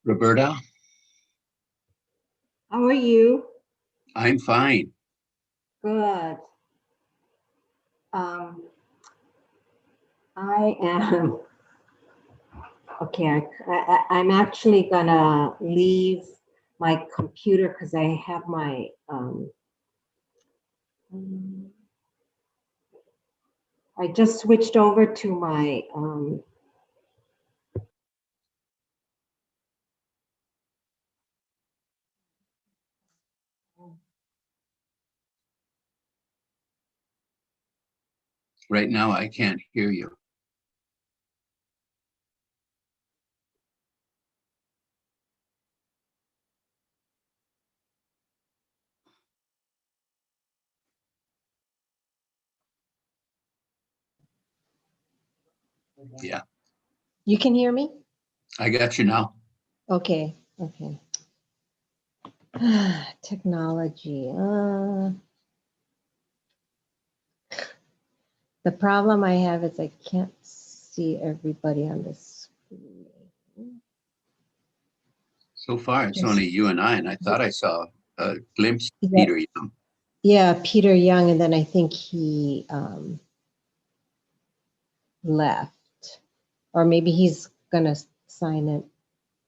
Roberta, How are you? I'm fine. Good. Um, I am okay. I'm actually gonna leave my computer because I have my um, I just switched over to my Right now, I can't hear you. Yeah, You can hear me? I got you now. Okay, okay. Technology. The problem I have is I can't see everybody on the screen. So far, it's Yes. only you and I thought I saw a glimpse of Yeah. Peter Young. Yeah, Peter Young, and then I think he left. Or maybe he's gonna sign it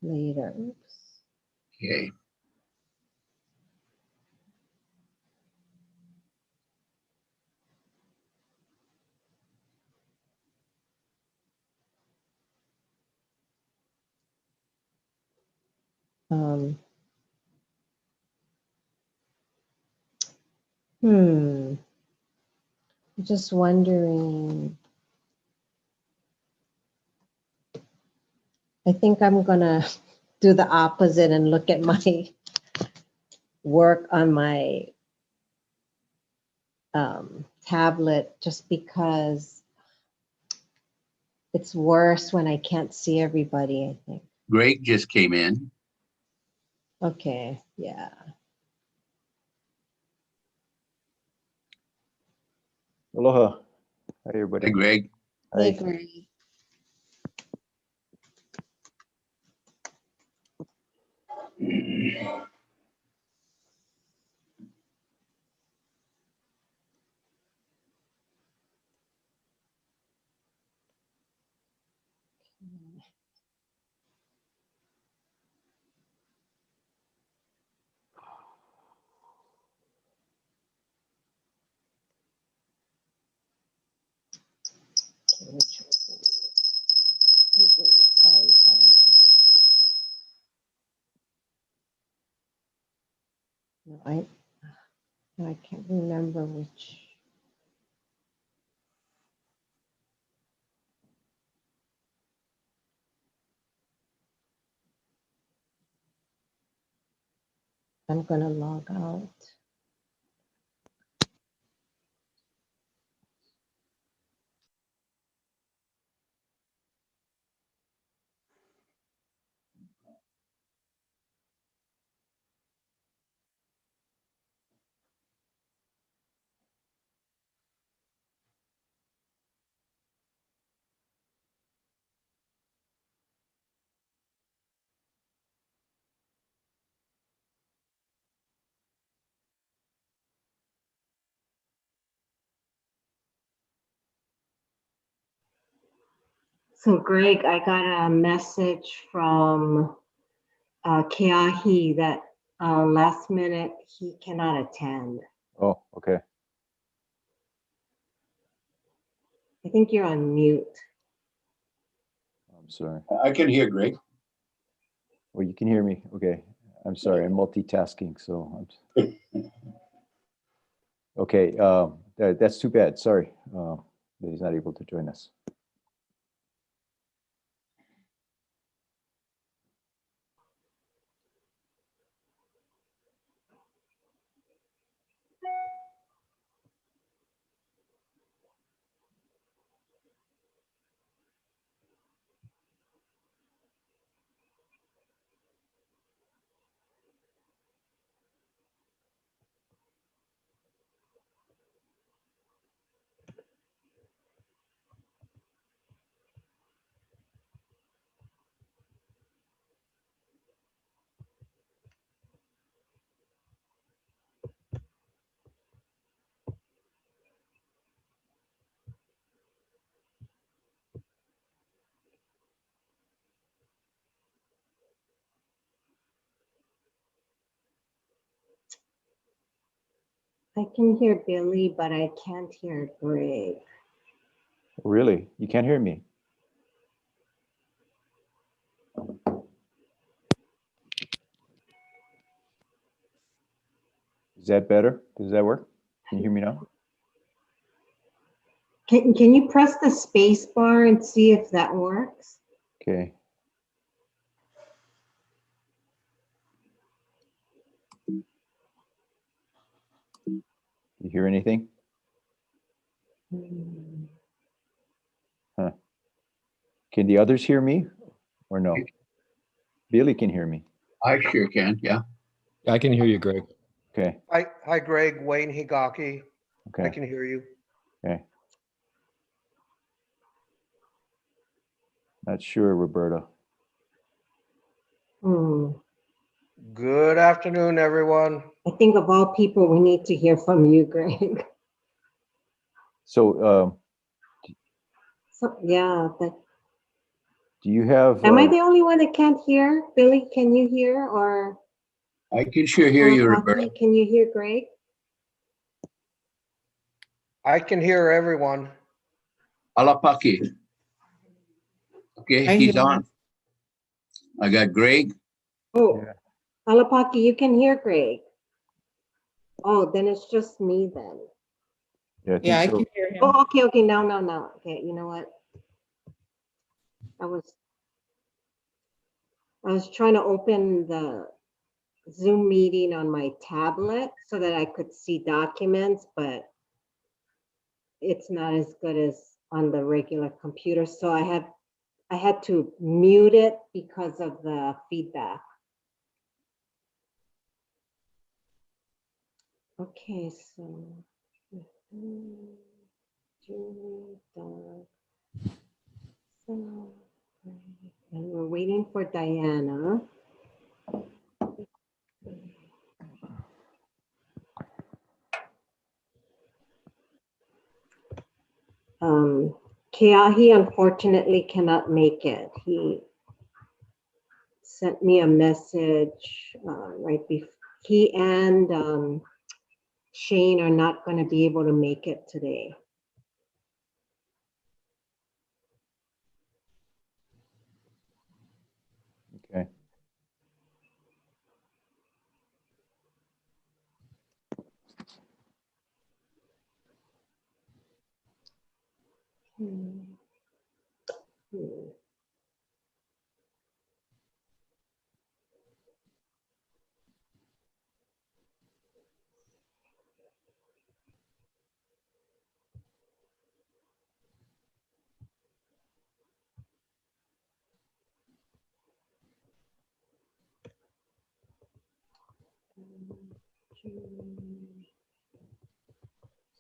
later. Oops. Okay. Um, I'm just wondering. I think I'm gonna do the opposite and look at my work on my tablet, just because it's worse when I can't see everybody, I think. Greg just came in. Okay, yeah. Aloha. Hi, Hey, everybody. Greg. Hey, Hi. Greg. Okay, which one? Wait, sorry. No, I can't remember which. I'm gonna log out. So Greg, I got a message from Keahi that last minute he cannot attend. Oh, okay. I think you're on mute. I'm sorry. I can hear Greg. Well, you can hear me. Okay. I'm sorry. I'm multitasking. So okay. That's too bad. Sorry that he's not able to join us. I can hear Billy, but I can't hear Greg. Really? You can't hear me? Is that better? Does that work? Can you hear me now? Can you press the space bar and see if that works? Okay. You hear anything? Hmm. Huh. Can the others hear me or no? Billy can hear me. I sure can, yeah. I can hear you, Greg. Okay, Hi, Greg, Wayne Higaki. I okay, can hear you. okay. Not sure, Roberta. Hmm. Good afternoon, everyone. I think of all people, we need to hear from you, Greg. So, So, yeah, but do you have, am I the only one that can't hear? Billy, can you hear? Or I can sure hear you, Rocky, Roberta. can you hear Greg? I can hear everyone. Alapaki. Okay, I he's hear on. I got Greg. Oh, Yeah. Alapaki, you can hear Greg. Oh, then it's just me then. yeah, I Yeah, I think can so. hear him. Oh, okay, no. Okay, you know what? I was trying to open the Zoom meeting on my tablet so that I could see documents, but it's not as good as on the regular computer. So I had to mute it because of the feedback. Okay, so Julie, Doug, so, and we're waiting for Diana. Keahi unfortunately cannot make it. He sent me a message right before. He and Shane are not going to be able to make it today. Okay. Hmm. Hmm.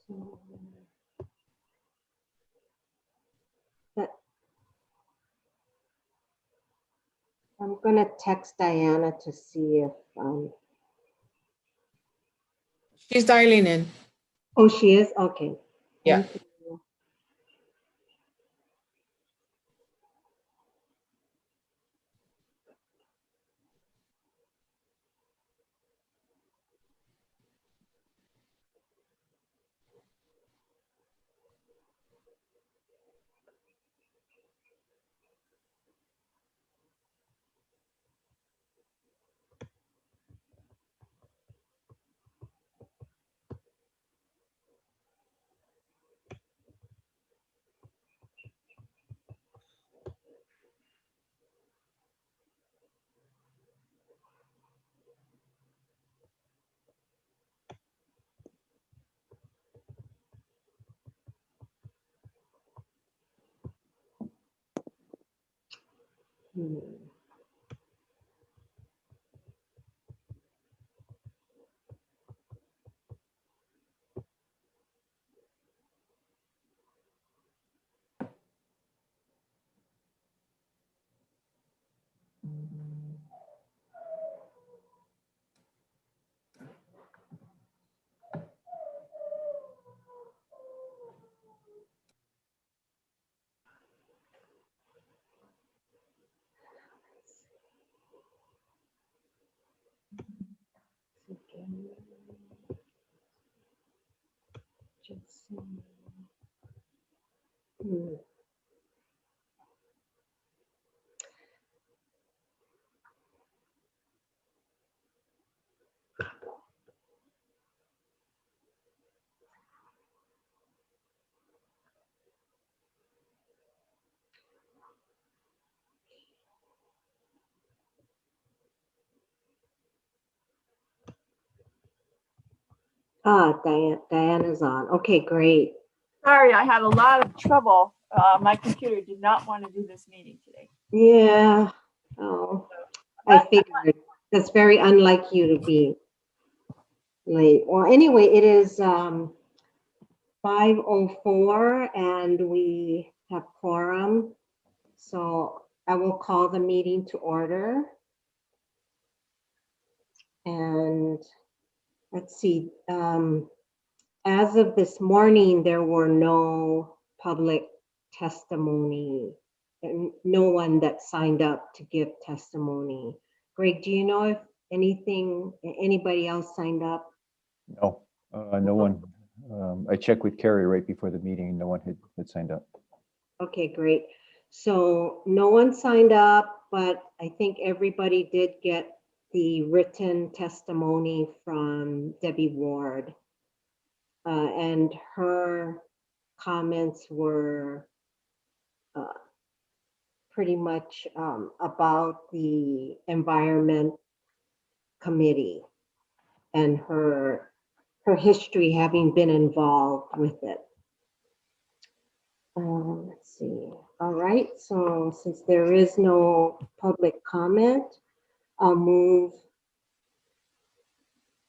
So, but I'm gonna text Diana to see if She's dialing in. oh, she is? Okay. Yeah. Thank you. Hmm. Hmm. Diana's on. Okay, great. Sorry, I had a lot of trouble. My computer did not want to do this meeting today. Yeah. Oh, I figured that's very unlike you to be late. Well, anyway, it is 5:04 and we have quorum. So I will call the meeting to order. And let's see, as of this morning, there were no public testimony, and no one that signed up to give testimony. Greg, do you know if anybody else signed up? No, no one. I checked with Carrie right before the meeting and no one had signed up. Okay, great. So no one signed up, but I think everybody did get the written testimony from Debbie Ward. And her comments were pretty much about the Environment Committee and her history having been involved with it. Let's see. All right, so since there is no public comment, I'll move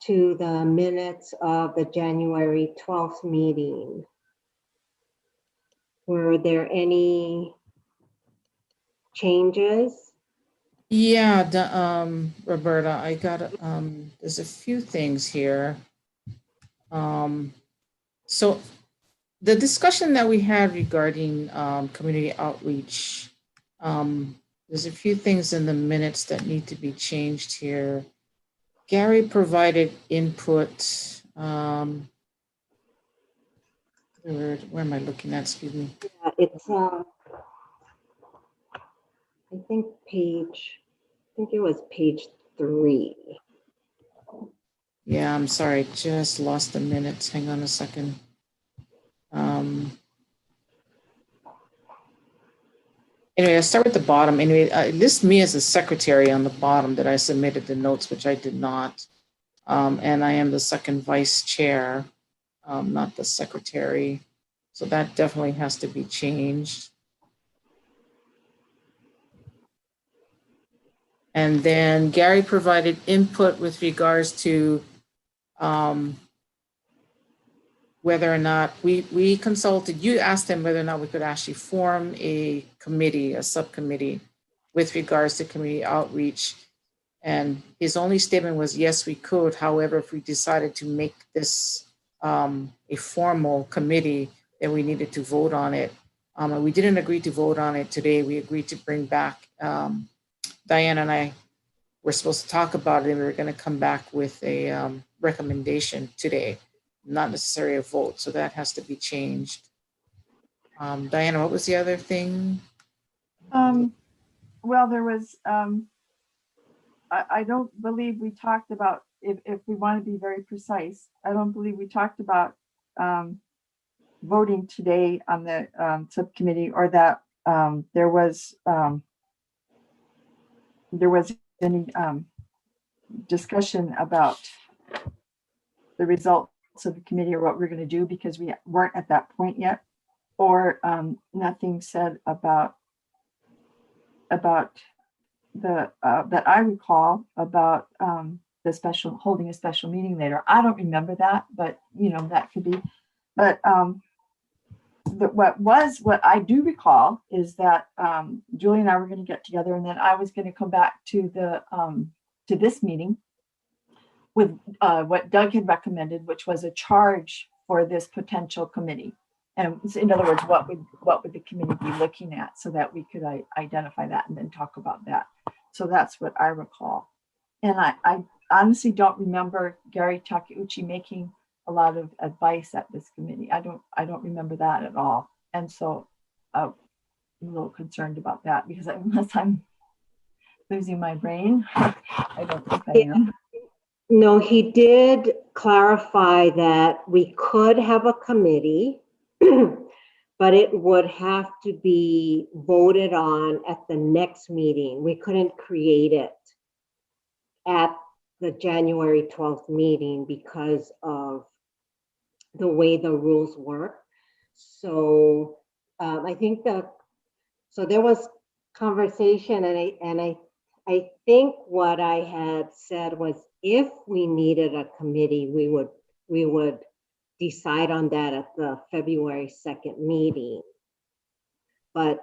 to the minutes of the January 12th meeting. Were there any changes? Yeah, Roberta, I got, there's a few things here. So the discussion that we had regarding community outreach, there's a few things in the minutes that need to be changed here. Gary provided input. Where am I looking at? Excuse me. Yeah, it's I think it was page 3. Yeah, I'm sorry, I just lost the minutes. Hang on a second. Anyway, I'll start with the bottom. Anyway, it lists me as a secretary on the bottom that I submitted the notes, which I did not. And I am the second vice chair, not the secretary. So that definitely has to be changed. And then Gary provided input with regards to whether or not we consulted, you asked him whether or not we could actually form a committee, a subcommittee with regards to community outreach. And his only statement was, yes, we could. However, if we decided to make this a formal committee, then we needed to vote on it. And we didn't agree to vote on it today. We agreed to bring back, Diana and I were supposed to talk about it, and we were going to come back with a recommendation today, not necessarily a vote. So that has to be changed. Diana, what was the other thing? Well, there was, I don't believe we talked about, if we want to be very precise, I don't believe we talked about voting today on the subcommittee, or that there was any discussion about the results of the committee or what we're going to do, because we weren't at that point yet, or nothing said about the that I recall about the holding a special meeting later. I don't remember that, but that could be. But what I do recall is that Julie and I were going to get together, and then I was going to come back to the to this meeting with what Doug had recommended, which was a charge for this potential committee. And in other words, what would the committee be looking at, so that we could identify that and then talk about that. So that's what I recall. And I honestly don't remember Gary Takeuchi making a lot of advice at this committee. I don't remember that at all. And so I'm a little concerned about that because unless I'm losing my brain, I don't think I am. No, he did clarify that we could have a committee, but it would have to be voted on at the next meeting. We couldn't create it at the January 12th meeting because of the way the rules work. So I think so there was conversation, and I think what I had said was if we needed a committee, we would decide on that at the February 2nd meeting. But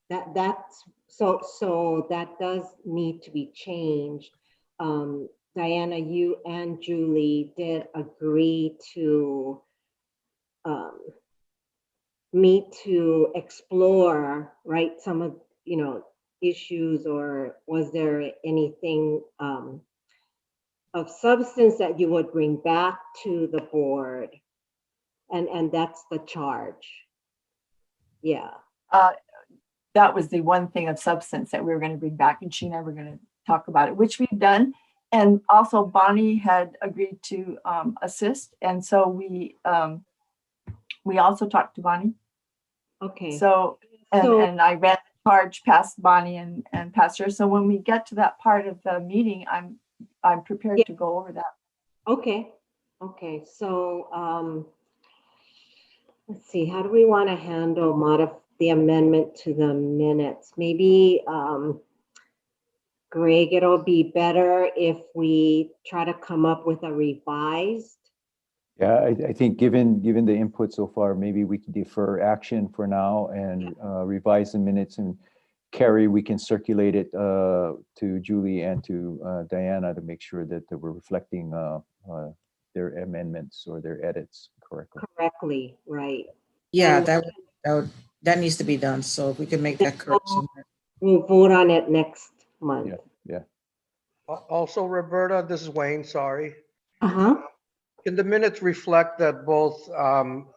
that's so that does need to be changed. Diana, you and Julie did agree to meet to explore, right, some of, issues, or was there anything of substance that you would bring back to the board? And that's the charge. Yeah. That was the one thing of substance that we were going to bring back, and she and I were going to talk about it, which we've done. And also Bonnie had agreed to assist. And so we also talked to Bonnie. Okay. So, and I ran the charge past Bonnie and past her. So when we get to that part of the meeting, I'm prepared to go over that. Okay. Okay. So let's see, how do we want to handle the amendment to the minutes? Maybe Greg, it'll be better if we try to come up with a revised. Yeah, I think given the input so far, maybe we can defer action for now and revise the minutes, and Carrie, we can circulate it to Julie and to Diana to make sure that we're reflecting their amendments or their edits Correctly, right. Yeah, And that needs to be done. So if we can make that correction. we'll vote on it next month. Yeah. Also, Roberta, this is Wayne, sorry. Uh-huh. Can the minutes reflect that both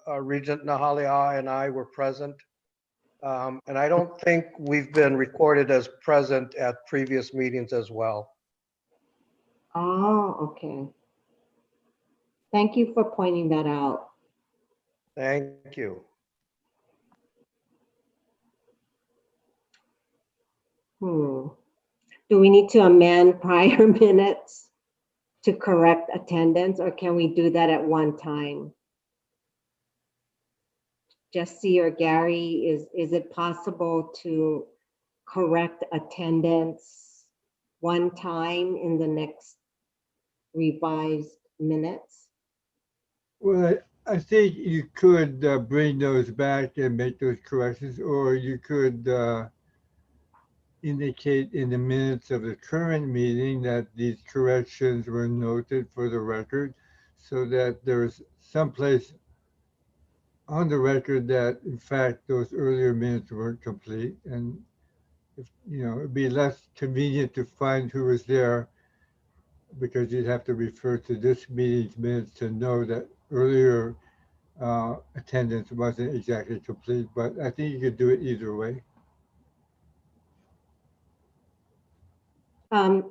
Regent Nahalia and I were present? And I don't think we've been recorded as present at previous meetings as well. Oh, okay. Thank you for pointing that out. Thank you. Do we need to amend prior minutes to correct attendance, or can we do that at one time? Jesse or Gary, is it possible to correct attendance one time in the next revised minutes? Well, I think you could bring those back and make those corrections, or you could indicate in the minutes of the current meeting that these corrections were noted for the record, so that there's someplace on the record that in fact those earlier minutes weren't complete. And if, it'd be less convenient to find who was there, because you'd have to refer to this meeting's minutes to know that earlier attendance wasn't exactly complete. But I think you could do it either way.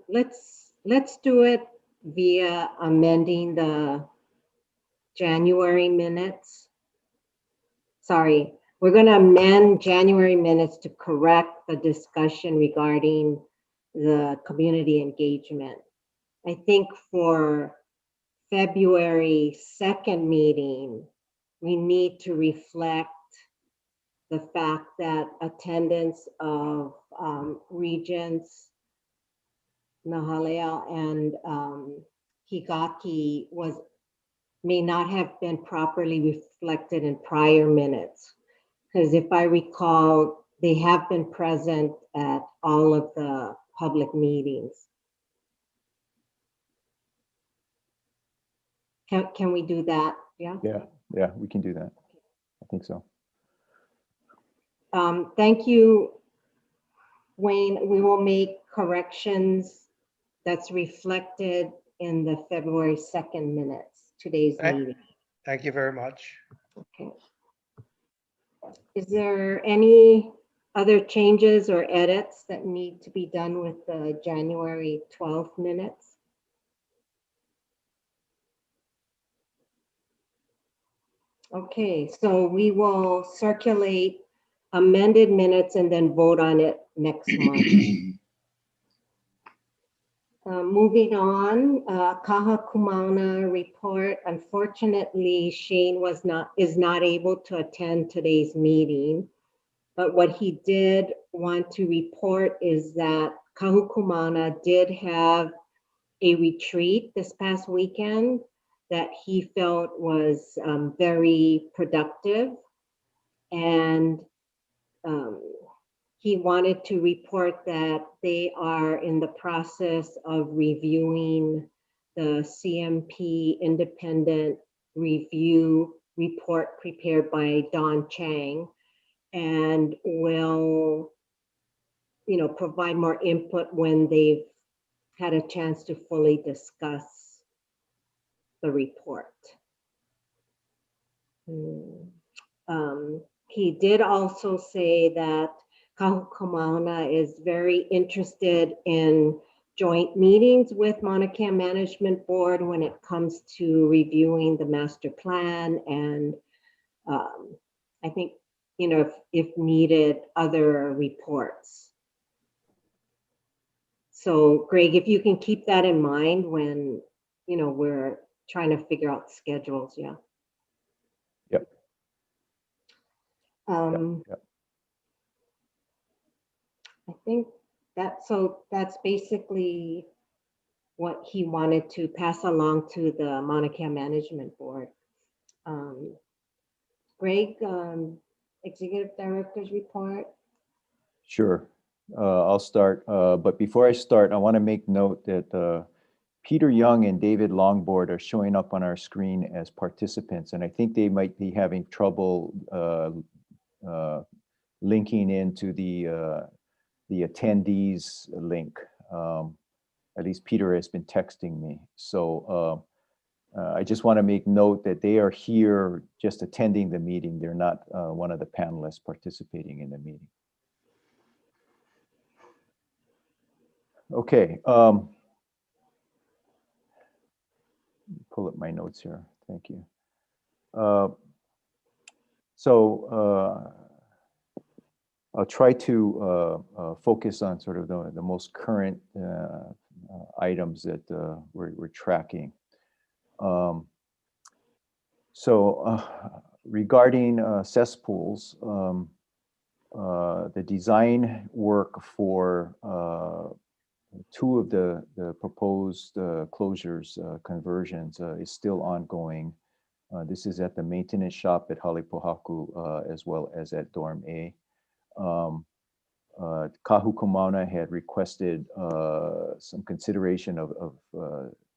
Let's do it via amending the January minutes. Sorry, we're going to amend January minutes to correct the discussion regarding the community engagement. I think for February 2nd meeting, we need to reflect the fact that attendance of Regents Nahalia and Higaki may not have been properly reflected in prior minutes. Because if I recall, they have been present at all of the public meetings. Can we do that? Yeah. Yeah, we can do that. I think so. Thank you, Wayne. We will make corrections that's reflected in the February 2nd minutes, today's meeting. Thank you very much. Okay. Is there any other changes or edits that need to be done with the January 12th minutes? Okay, so we will circulate amended minutes and then vote on it next month. Moving on, Kaha Kumana report. Unfortunately, Shane is not able to attend today's meeting. But what he did want to report is that Kahukumana did have a retreat this past weekend that he felt was very productive. And he wanted to report that they are in the process of reviewing the CMP independent review report prepared by Don Chang, and will, provide more input when they've had a chance to fully discuss the report. He did also say that Kahukumana is very interested in joint meetings with Maunakea Management Board when it comes to reviewing the master plan, and I think, if needed, other reports. So Greg, if you can keep that in mind when, we're trying to figure out schedules, yeah. Yep. Yep. I think that's basically what he wanted to pass along to the Maunakea Management Board. Greg, Executive Director's report. Sure. I'll start. But before I start, I want to make note that Peter Young and David Longboard are showing up on our screen as participants, and I think they might be having trouble linking into the attendees link. At least Peter has been texting me. So I just want to make note that they are here just attending the meeting. They're not one of the panelists participating in the meeting. Okay. Pull up my notes here. Thank you. I'll try to focus on sort of the most current items that we're tracking. Regarding cesspools, the design work for two of the proposed closures, conversions, is still ongoing. This is at the maintenance shop at Halepohaku, as well as at Dorm A. Kahukumana had requested some consideration of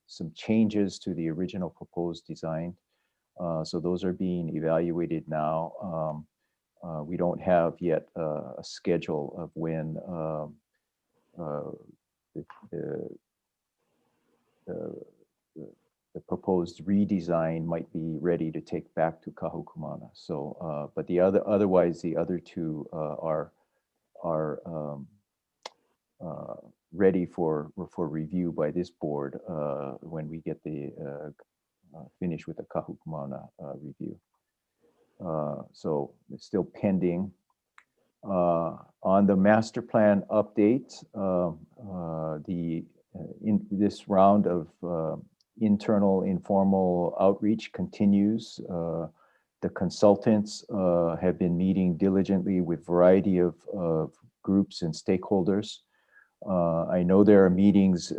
some changes to the original proposed design. So those are being evaluated now. We don't have yet a schedule of when the proposed redesign might be ready to take back to Kahukumana. So, but otherwise the other two are ready for review by this board when we get the finish with the Kahukumana review. So it's still pending. On the master plan update, in this round of internal informal outreach continues. The consultants have been meeting diligently with a variety of groups and stakeholders. I know there are meetings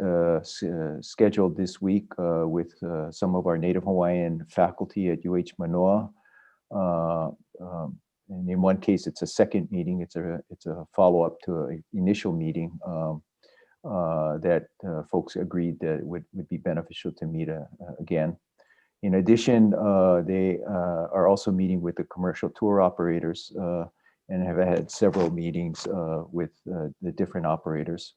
scheduled this week with some of our Native Hawaiian faculty at UH Manoa. And in one case, it's a second meeting. It's a follow-up to an initial meeting that folks agreed that it would be beneficial to meet again. In addition, they are also meeting with the commercial tour operators and have had several meetings with the different operators.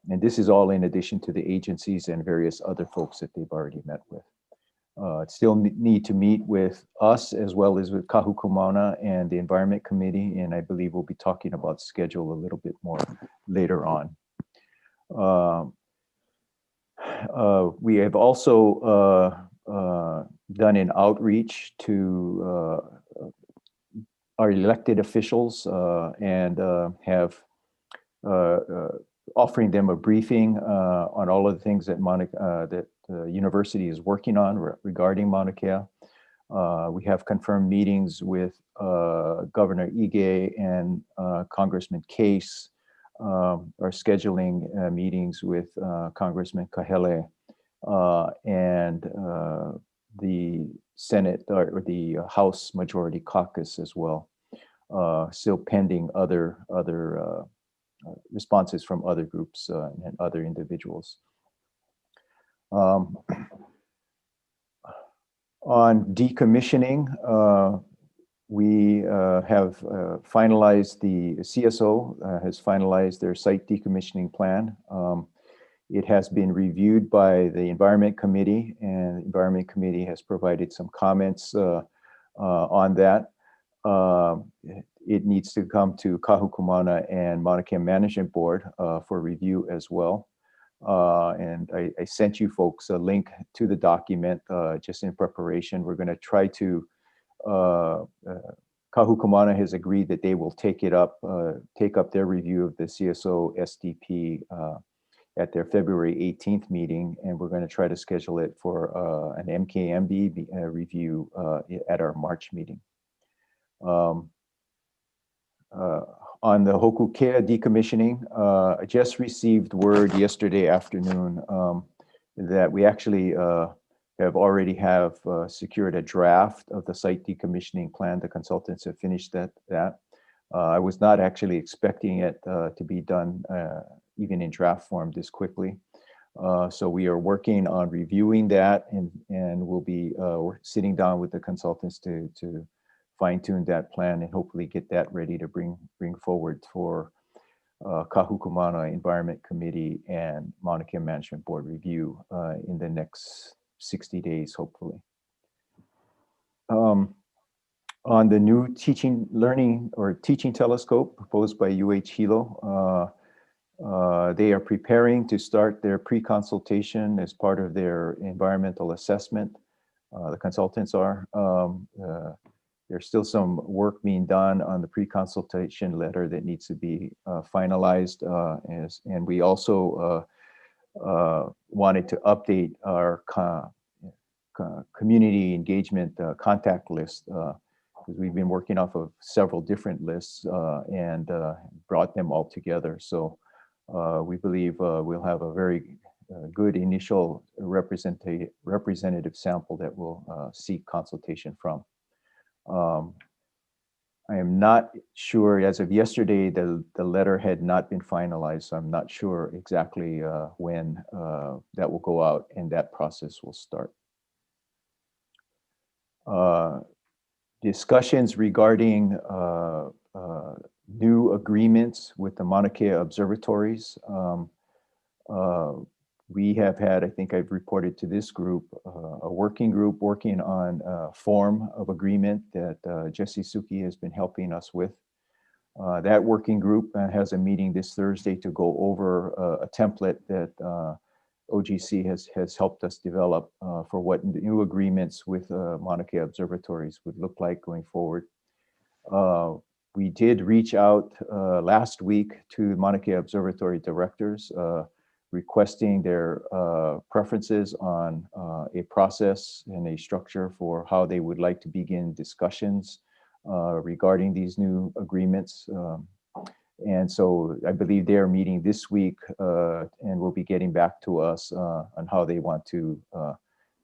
And this is all in addition to the agencies and various other folks that they've already met with. Still need to meet with us as well as with Kahuku and the Environment Committee, and I believe we'll be talking about schedule a little bit more later on. We have also done an outreach to our elected officials and have offering them a briefing on all of the things that that the university is working on regarding Mauna Kea. We have confirmed meetings with Governor Ige and Congressman Case, are scheduling meetings with Congressman Kahele and the Senate or the House Majority Caucus as well. Still pending other responses from other groups and other individuals. On decommissioning, we have finalized, the CSO has finalized their site decommissioning plan. It has been reviewed by the Environment Committee, and the Environment Committee has provided some comments on that. It needs to come to Kahuku and Maunakea Management Board for review as well. And I sent you folks a link to the document just in preparation. We're going to try to, Kahuku has agreed that they will take up their review of the CSO SDP at their February 18th meeting, and we're going to try to schedule it for an MKMB review at our March meeting. On the Hokukea decommissioning, I just received word yesterday afternoon that we actually have already secured a draft of the site decommissioning plan. The consultants have finished that. I was not actually expecting it to be done even in draft form this quickly. So we are working on reviewing that, and we'll be sitting down with the consultants to fine-tune that plan and hopefully get that ready to bring forward for Kahuku Environment Committee and Maunakea Management Board review in the next 60 days, hopefully. On the new teaching telescope proposed by UH Hilo, they are preparing to start their pre-consultation as part of their environmental assessment. The consultants are. There's still some work being done on the pre-consultation letter that needs to be finalized. And we also wanted to update our community engagement contact list, because we've been working off of several different lists and brought them all together. So we believe we'll have a very good initial representative sample that we'll seek consultation from. I am not sure, as of yesterday, the letter had not been finalized, so I'm not sure exactly when that will go out and that process will start. Discussions regarding new agreements with the Mauna Kea observatories. We have had, I think I've reported to this group, a working group working on a form of agreement that Jesse Suki has been helping us with. That working group has a meeting this Thursday to go over a template that OGC has helped us develop for what new agreements with Mauna Kea observatories would look like going forward. We did reach out last week to Mauna Kea observatory directors, requesting their preferences on a process and a structure for how they would like to begin discussions regarding these new agreements. And so I believe they're meeting this week and will be getting back to us on how they want to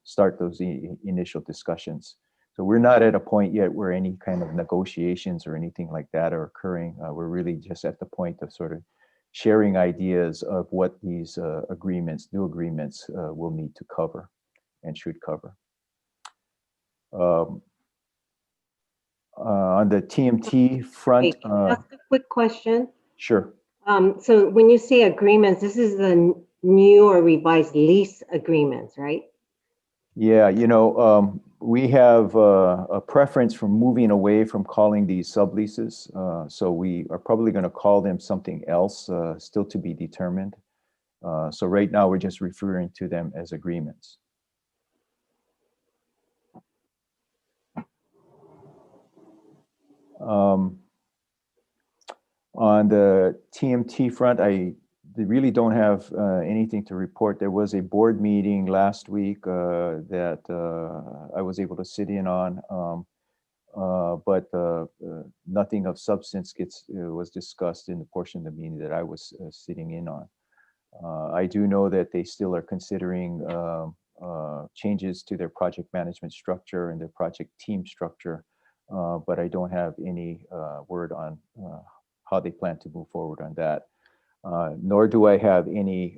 start those initial discussions. So we're not at a point yet where any kind of negotiations or anything like that are occurring. We're really just at the point of sort of sharing ideas of what these new agreements will need to cover and should cover. On the TMT front. Hey, can I ask a quick question? Sure. So when you say agreements, this is the new or revised lease agreements, right? Yeah, we have a preference for moving away from calling these subleases. So we are probably going to call them something else, still to be determined. So right now we're just referring to them as agreements. On the TMT front, I really don't have anything to report. There was a board meeting last week that I was able to sit in on, but nothing of substance was discussed in the portion of the meeting that I was sitting in on. I do know that they still are considering changes to their project management structure and their project team structure, but I don't have any word on how they plan to move forward on that. Nor do I have any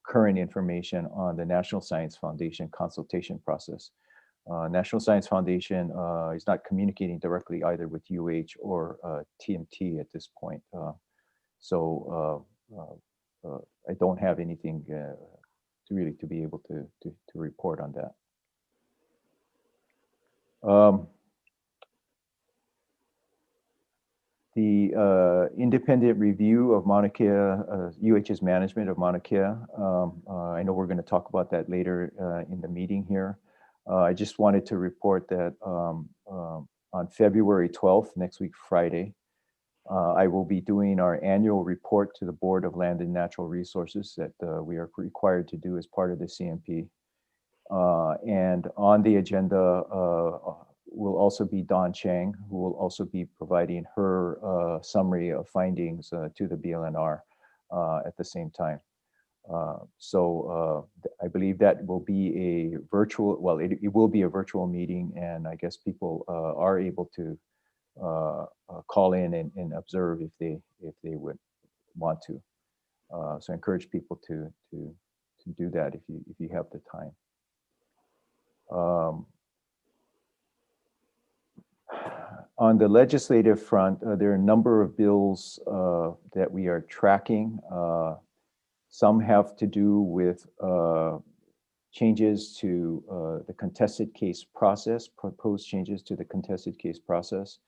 current information on the National Science Foundation consultation process. National Science Foundation is not communicating directly either with UH or TMT at this point. So I don't have anything to be able to report on that. The independent review of UH's management of Mauna Kea. I know we're going to talk about that later in the meeting here. I just wanted to report that on February 12th, next week, Friday, I will be doing our annual report to the Board of Land and Natural Resources that we are required to do as part of the CMP. And on the agenda will also be Dawn Chang, who will also be providing her summary of findings to the BLNR at the same time. So I believe that will be a virtual, well, it will be a virtual meeting, and I guess people are able to call in and observe if they would want to. So I encourage people to do that if you have the time. On the legislative front, there are a number of bills that we are tracking. Some have to do with changes to the contested case process, proposed changes to the contested case process.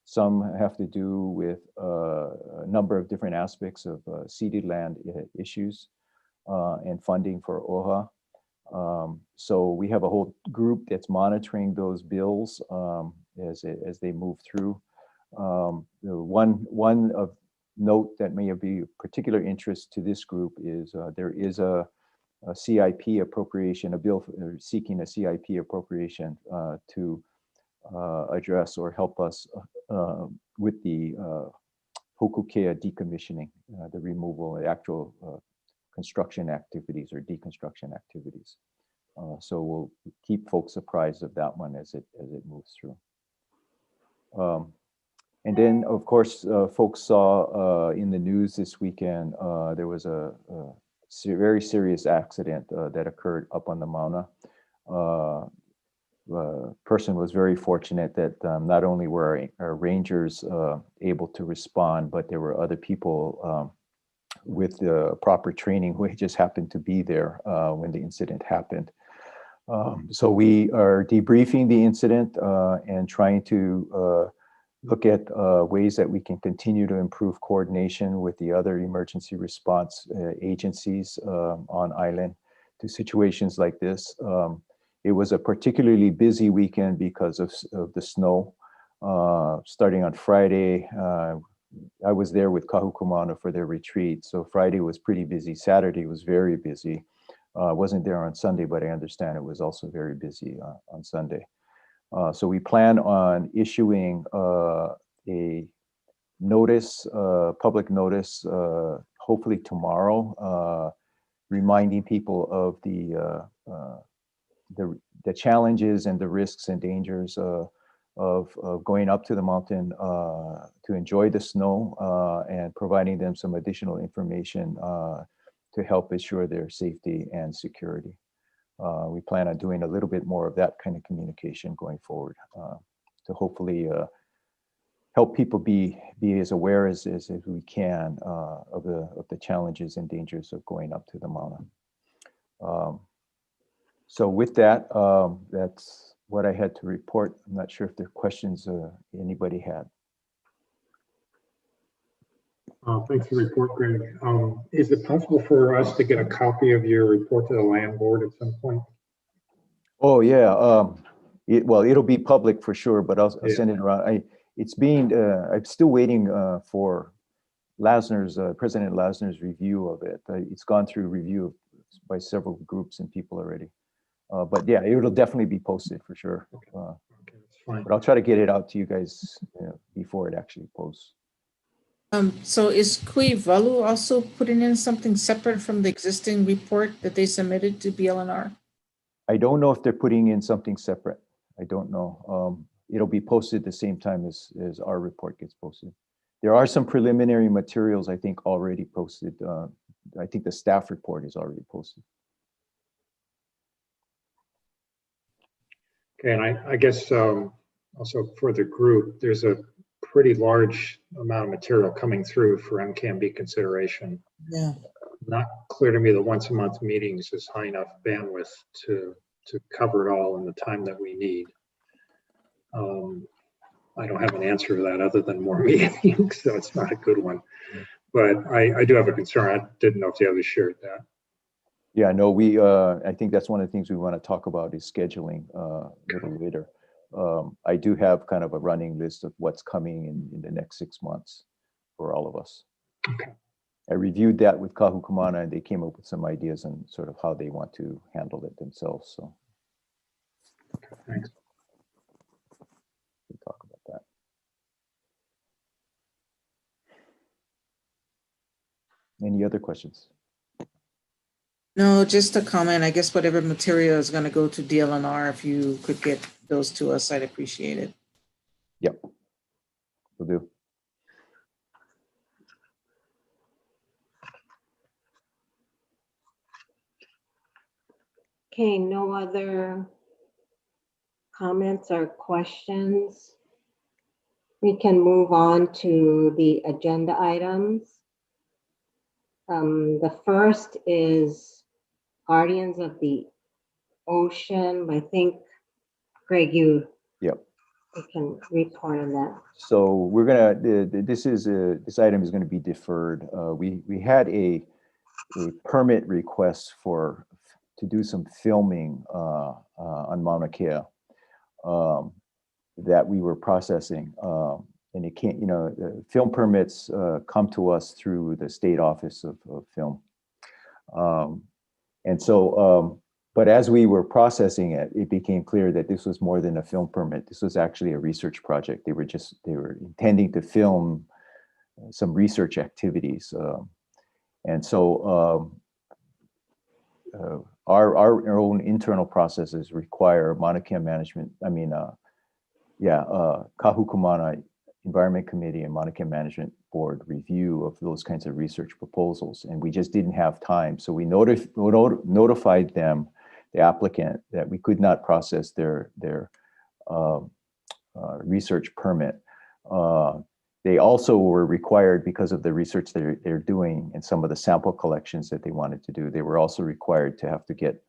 Some have to do with a number of different aspects of ceded land issues and funding for OHA. So we have a whole group that's monitoring those bills as they move through. One of note that may be of particular interest to this group is there is a CIP appropriation, a bill seeking a CIP appropriation to address or help us with the Hokukea decommissioning, the removal, the actual construction activities or deconstruction activities. So we'll keep folks apprised of that one as it moves through. And then, of course, folks saw in the news this weekend, there was a very serious accident that occurred up on the Mauna. Person was very fortunate that not only were our rangers able to respond, but there were other people with the proper training who just happened to be there when the incident happened. So we are debriefing the incident and trying to look at ways that we can continue to improve coordination with the other emergency response agencies on island to situations like this. It was a particularly busy weekend because of the snow. Starting on Friday, I was there with Kahuku for their retreat. So Friday was pretty busy. Saturday was very busy. I wasn't there on Sunday, but I understand it was also very busy on Sunday. So we plan on issuing a notice, public notice, hopefully tomorrow, reminding people of the challenges and the risks and dangers of going up to the mountain to enjoy the snow and providing them some additional information to help assure their safety and security. We plan on doing a little bit more of that kind of communication going forward to hopefully help people be as aware as we can of the challenges and dangers of going up to the Mauna. So with that, that's what I had to report. I'm not sure if there are questions anybody had. Thanks for the report, Greg. Is it possible for us to get a copy of your report to the land board at some point? Oh yeah, well, it'll be public for sure, but I'll Yeah. send it around. It's being, I'm still waiting for Lasner's, President Lasner's review of it. It's gone through review by several groups and people already. But yeah, it'll definitely be posted for sure. Okay, that's fine. But I'll try to get it out to you guys before it actually posts. So is Kui Valu also putting in something separate from the existing report that they submitted to BLNR? I don't know if they're putting in something separate. I don't know. It'll be posted the same time as our report gets posted. There are some preliminary materials, I think, already posted. I think the staff report is already posted. Okay, and I guess also for the group, there's a pretty large amount of material coming through for MCAMB consideration. Yeah. Not clear to me that once a month meetings is high enough bandwidth to cover it all in the time that we need. I don't have an answer to that other than more meetings, so it's not a good one. But I do have a concern. I didn't know if the others shared that. Yeah, no, I think that's one of the things we want to talk about is scheduling a little later. I do have kind of a running list of what's coming in the next 6 months for all of us. Okay. I reviewed that with Kahukumana and they came up with some ideas on sort of how they want to handle it themselves. So Okay, thanks. we'll talk about that. Any other questions? No, just a comment. I guess whatever material is going to go to DLNR, if you could get those to us, I'd appreciate it. Yep, will do. Okay, no other comments or questions? We can move on to the agenda items. The first is Guardians of the Ocean. I think, Greg, you can report on that. So we're gonna, this item is gonna be deferred. We had a permit request to do some filming on Mauna Kea that we were processing. And it can't, the film permits come to us through the State Office of Film. And so, but as we were processing it, it became clear that this was more than a film permit. This was actually a research project. They were intending to film some research activities. And so our own internal processes require Maunakea Management, Kahukumana Environment Committee and Maunakea Management Board review of those kinds of research proposals. And we just didn't have time. So we notified them, the applicant, that we could not process their research permit. They also were required, because of the research they're doing and some of the sample collections that they wanted to do, they were also required to have to get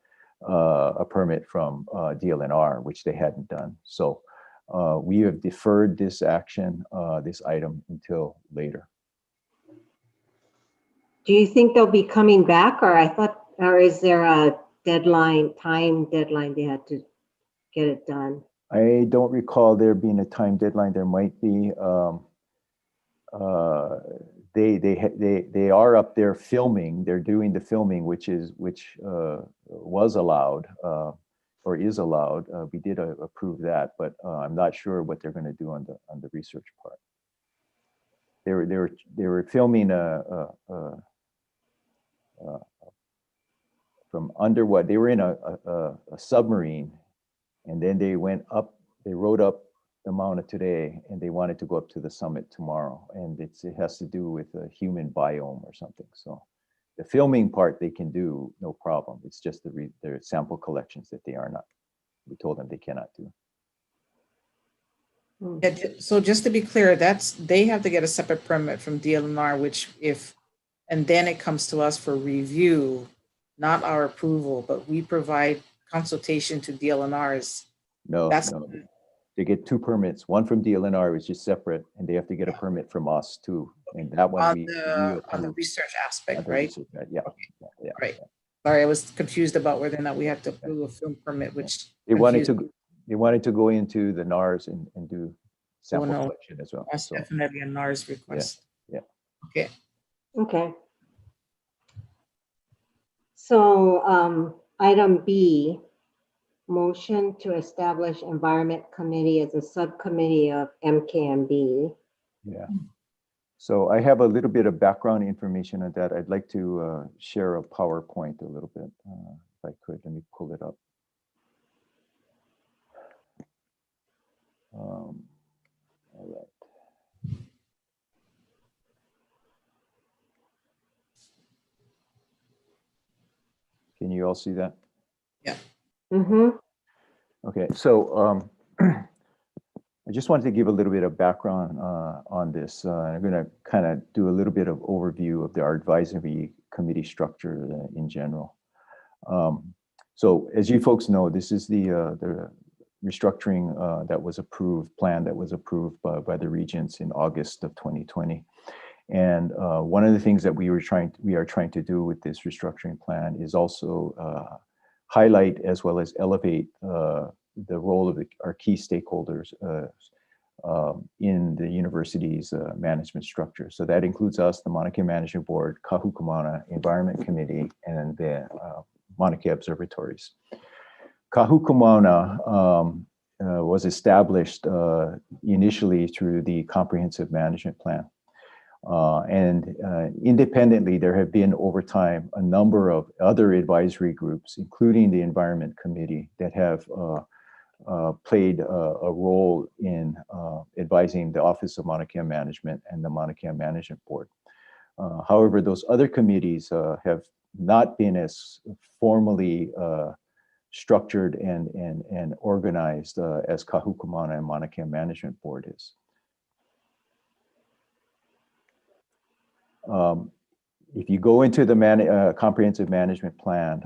a permit from DLNR, which they hadn't done. So we have deferred this action, this item, until later. Do you think they'll be coming back, or is there a time deadline they had to get it done? I don't recall there being a time deadline. There might be. They are up there filming. They're doing the filming, which was allowed or is allowed. We did approve that, but I'm not sure what they're going to do on the research part. They were filming from under what they were in a submarine, and then they went up. They rode up the Mauna today, and they wanted to go up to the summit tomorrow, and it has to do with a human biome or something. So the filming part they can do, no problem. It's just the sample collections that we told them they cannot do. So just to be clear, they have to get a separate permit from DLNR, and then it comes to us for review, not our approval, but we provide consultation to DLNRs. No, That's- no. They get two permits, one from DLNR, which is separate, and they have to get a permit from us too. And that one On we the approve. research aspect, Other right? research, yeah, Okay. yeah. Right. Sorry, I was confused about whether or not we have to approve a film permit, which. They wanted confused- they wanted to go into the NARS and do sample no. collection as well. That's So, definitely a NARS request. yeah. Okay. Okay. So, item B, motion to establish Environment Committee as a subcommittee of MKMB. yeah. So I have a little bit of background information on that. I'd like to share a PowerPoint a little bit, if I could. Let me pull it up. All right. Can you all see that? Mm-hmm. Okay, so I just wanted to give a little bit of background on this. I'm going to kind of do a little bit of overview of our advisory committee structure in general. So as you folks know, this is the restructuring that was approved, plan that was approved by the regents in August of 2020. And one of the things that we are trying to do with this restructuring plan is also highlight as well as elevate the role of our key stakeholders in the university's management structure. So that includes us, the Maunakea Management Board, Kahukumana Environment Committee, and the Maunakea Observatories. Kahukumana was established initially through the Comprehensive Management Plan. And independently, there have been over time a number of other advisory groups, including the Environment Committee, that have played a role in advising the Office of Maunakea Management and the Maunakea Management Board. However, those other committees have not been as formally structured and organized as Kahukumana and Maunakea Management Board is. If you go into the comprehensive management plan,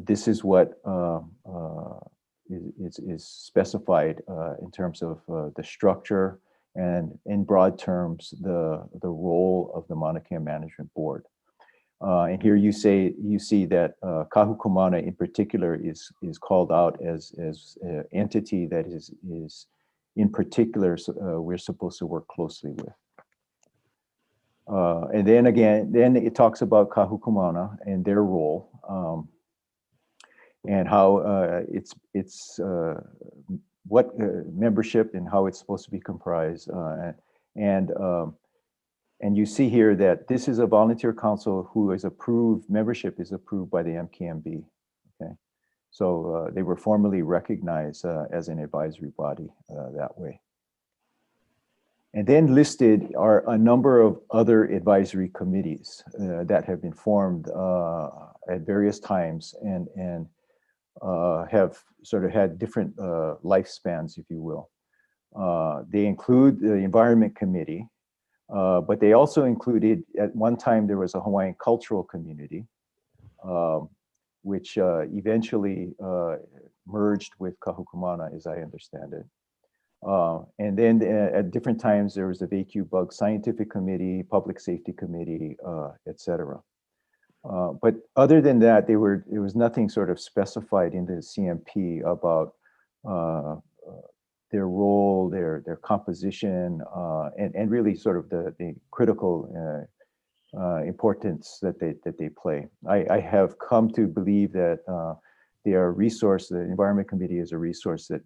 this is what is specified in terms of the structure and, in broad terms, the role of the Maunakea Management Board. And here you see that Kahukumana in particular is called out as an entity that is in particular we're supposed to work closely with. And then again, then it talks about Kahukumana and their role, and how it's what membership and how it's supposed to be comprised, and you see here that this is a volunteer council who is approved. Membership is approved by the MKMB. Okay, so they were formally recognized as an advisory body that way. And then listed are a number of other advisory committees that have been formed at various times and have sort of had different lifespans, if you will. They include the Environment Committee, but they also included, at one time, there was a Hawaiian Cultural Community, which eventually merged with Kahukumana, as I understand it. And then at different times, there was the VQ Bug Scientific Committee, Public Safety Committee, et cetera. But other than that, there was nothing sort of specified in the CMP about their role, their composition, and really sort of the critical importance that they play. I have come to believe that they are a resource. The Environment Committee is a resource that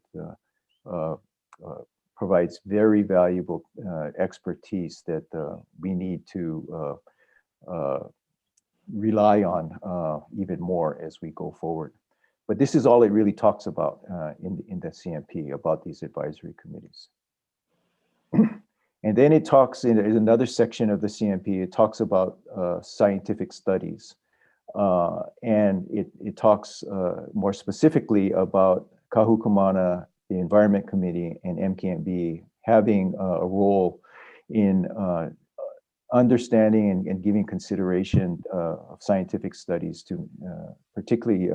provides very valuable expertise that we need to rely on even more as we go forward. But this is all it really talks about in the CMP, about these advisory committees. And then it talks, in another section of the CMP, it talks about scientific studies. And it talks more specifically about Kahukumana the Environment Committee and MKMB having a role in understanding and giving consideration of scientific studies to particularly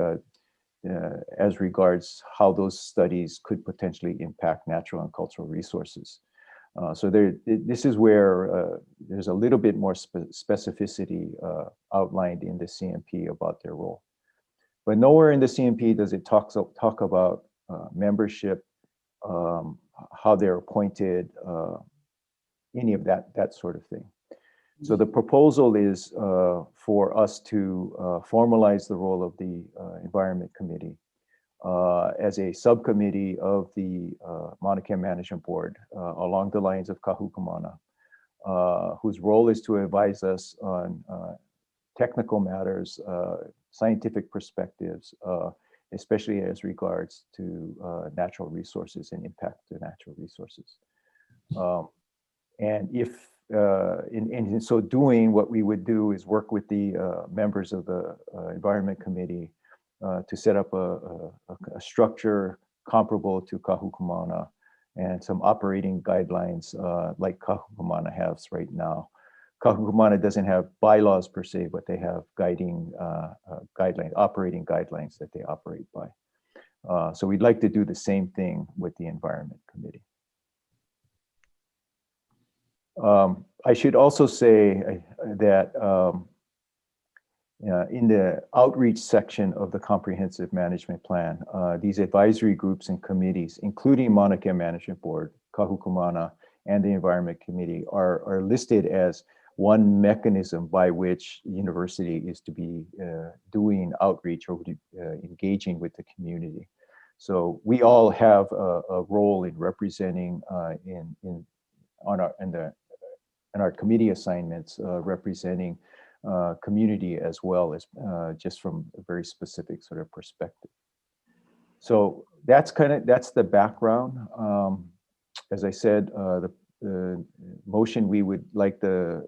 as regards how those studies could potentially impact natural and cultural resources. So this is where there's a little bit more specificity outlined in the CMP about their role. But nowhere in the CMP does it talk about membership, how they're appointed, any of that sort of thing. So the proposal is for us to formalize the role of the Environment Committee as a subcommittee of the Maunakea Management Board along the lines of Kahukumana, whose role is to advise us on technical matters, scientific perspectives, especially as regards to natural resources and impact to natural resources. And if in so doing, what we would do is work with the members of the Environment Committee to set up a structure comparable to Kahukumana and some operating guidelines like Kahukumana has right now. Kahukumana doesn't have bylaws per se, but they have guiding guidelines, operating guidelines that they operate by. So we'd like to do the same thing with the Environment Committee. I should also say that in the outreach section of the Comprehensive Management Plan, these advisory groups and committees, including Maunakea Management Board, Kahukumana, and the Environment Committee are listed as one mechanism by which the university is to be doing outreach or engaging with the community. So we all have a role in representing in our committee assignments, representing community as well as just from a very specific sort of perspective. So that's the background. As I said, the motion we would like the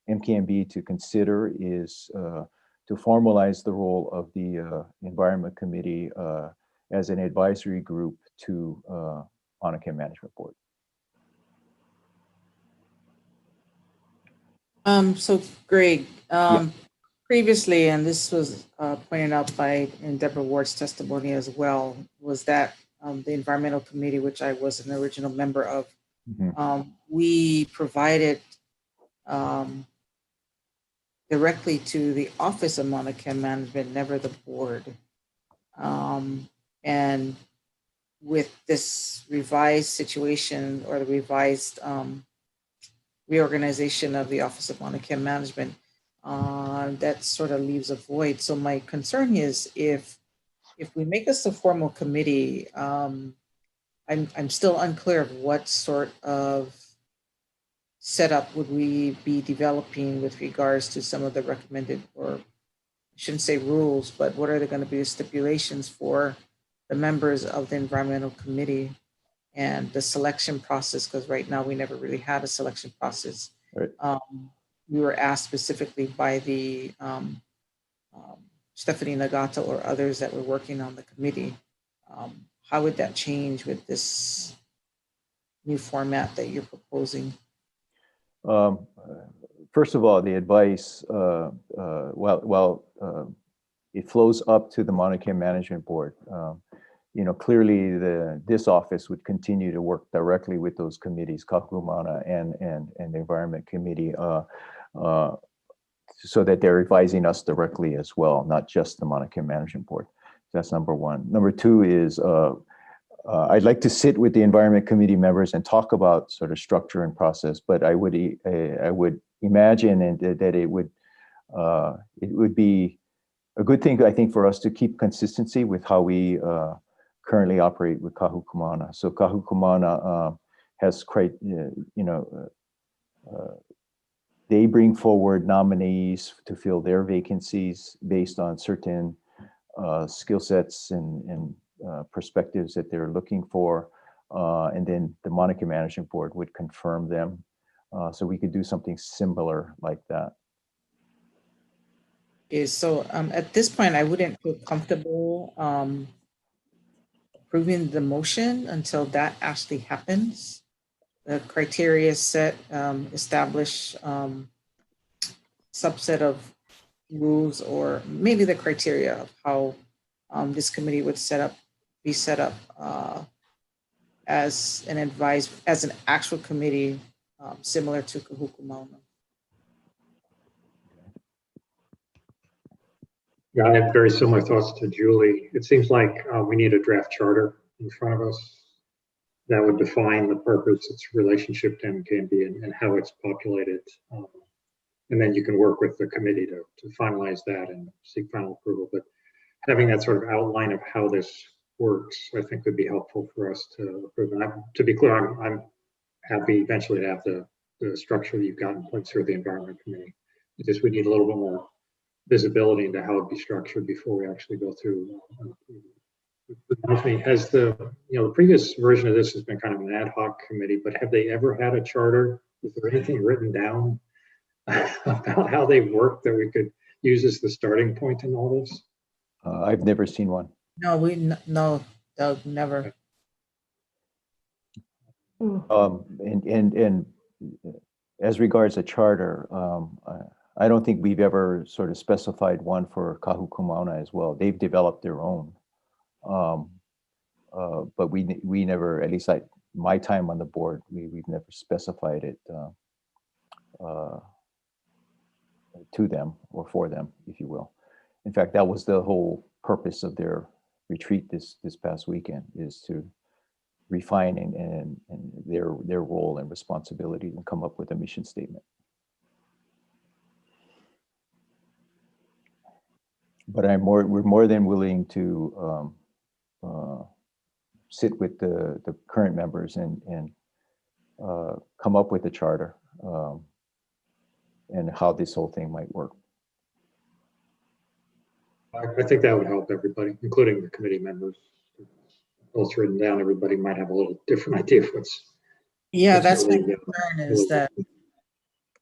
MKMB to consider is to formalize the role of the Environment Committee as an advisory group to Maunakea Management Board. So Greg, previously, and this was pointed out by in Deborah Ward's testimony as well, was that the Environmental Committee, which I was an original member of, we provided directly to the Office of Maunakea Management, never the board. And with this revised situation or the revised reorganization of the Office of Maunakea Management, that sort of leaves a void. So my concern is if we make this a formal committee, I'm still unclear of what sort of setup would we be developing with regards to some of the recommended, or I shouldn't say rules, but what are going to be the stipulations for the members of the Environmental Committee and the selection process, because right now we never really had a selection process. Right. We were asked specifically by the Stephanie Nagata or others that were working on the committee. How would that change with this new format that you're proposing? First of all, the advice, it flows up to the Maunakea Management Board. Clearly this office would continue to work directly with those committees, Kahukumana and the Environment Committee, so that they're advising us directly as well, not just the Maunakea Management Board. That's number one. Number two is I'd like to sit with the Environment Committee members and talk about sort of structure and process, but I would imagine that it would be a good thing, I think, for us to keep consistency with how we currently operate with Kahukumana. So Kahukumana has quite, they bring forward nominees to fill their vacancies based on certain skill sets and perspectives that they're looking for. And then the Maunakea Management Board would confirm them. So we could do something similar like that. So at this point, I wouldn't feel comfortable approving the motion until that actually happens. The criteria set, establish subset of rules, or maybe the criteria of how this committee would be set up as an actual committee, similar to Kahuku Mauna. Yeah, I have very similar thoughts to Julie. It seems like we need a draft charter in front of us that would define the purpose, its relationship to MKMB, and how it's populated. And then you can work with the committee to finalize that and seek final approval. But having that sort of outline of how this works, I think would be helpful for us to approve. And to be clear, I'm happy eventually to have the structure that you've got in place for the Environment Committee. It's just we need a little bit more visibility into how it'd be structured before we actually go through. Has the previous version of this has been kind of an ad hoc committee, but have they ever had a charter? Is there anything written down about how they work that we could use as the starting point in all this? I've never seen one. No, Doug, never. And as regards a charter, I don't think we've ever sort of specified one for Kahuku Mauna as well. They've developed their own. But we never, at least my time on the board, we've never specified it to them or for them, if you will. In fact, that was the whole purpose of their retreat this past weekend, is to refine and their role and responsibilities and come up with a mission statement. But we're more than willing to sit with the current members and come up with a charter and how this whole thing might work. I think that would help everybody, including the committee members. Well, it's written down, everybody might have a little different idea of what's. Yeah, that's my concern, is that